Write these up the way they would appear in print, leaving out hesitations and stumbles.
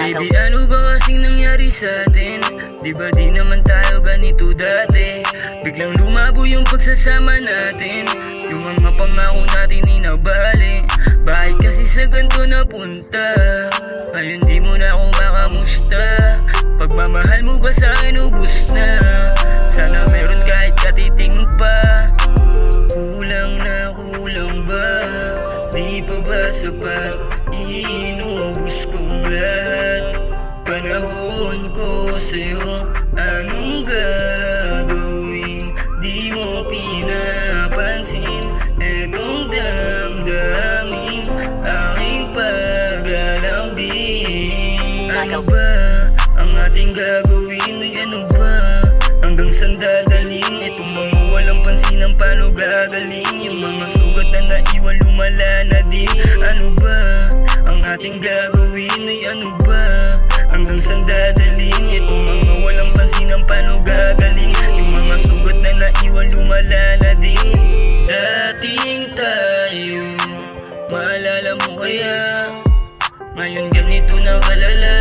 Baby, ano ba kasing nangyari sa atin? Di ba di naman tayo ganito dati? Biglang lumabo yung pagsasama natin, yung mga pangako natin inabali. Bakit kasi sa ganito napunta? Ngayon di mo na ako makamusta. Pagmamahal mo ba sa akin ubus na? Sana meron kahit katiting pa. Kulang na kulang ba? Di pa ba sapat? Inubos kong lahat. Panahon ko sa'yo, anong gagawin? Di mo pinapansin etong damdamin, aking paglalambing. Ano ba ang ating gagawin? Ay ano ba? Hanggang saan dadaling itong mga walang pansin ng paano gagaling? Yung mga sugat na naiwan lumala na din. Ano ba ang ating gagawin? Ay ano ba? Hanggang saan dadaling itong mga walang pansin ng paano gagaling? Yung mga sugat na naiwan lumala na din. Dating tayo, maalala mo kaya? Ngayon ganito na kalala,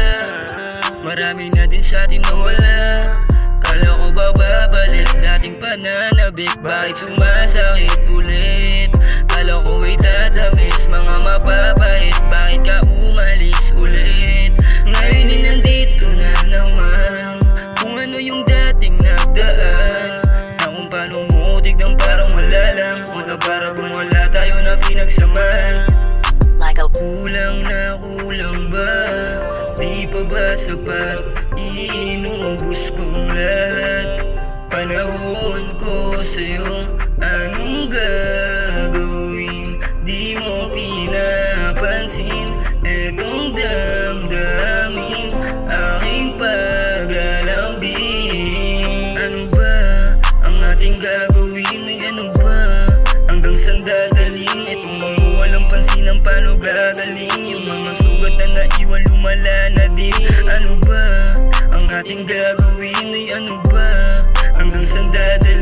marami na din sa atin nawala. Kala ko ba babalik dating pananabik? Bakit sumasakit ulit? Kala ko ay tatamis mga mapapait. Bakit ka umalis ulit? Ngayon ay nandito na naman. Kung ano yung dating nagdaan, na kung paano mo tignan parang wala lang, o na parang wala tayo na pinagsamahan. Kulang na kulang ba? Di pa ba sapat? Inubos kong lahat. Panahon ko sa'yo, anong gagawin? Di mo pinapansin etong damdamin, aking paglalambing. Ano ba ang ating gagawin? Ay ano ba? Hanggang saan dadaling itong mga walang pansin ng paano gagaling? Yung mga sugat na naiwan lumala na din. Ano ba ang ating gagawin? Ay ano ba? Hanggang saan dadaling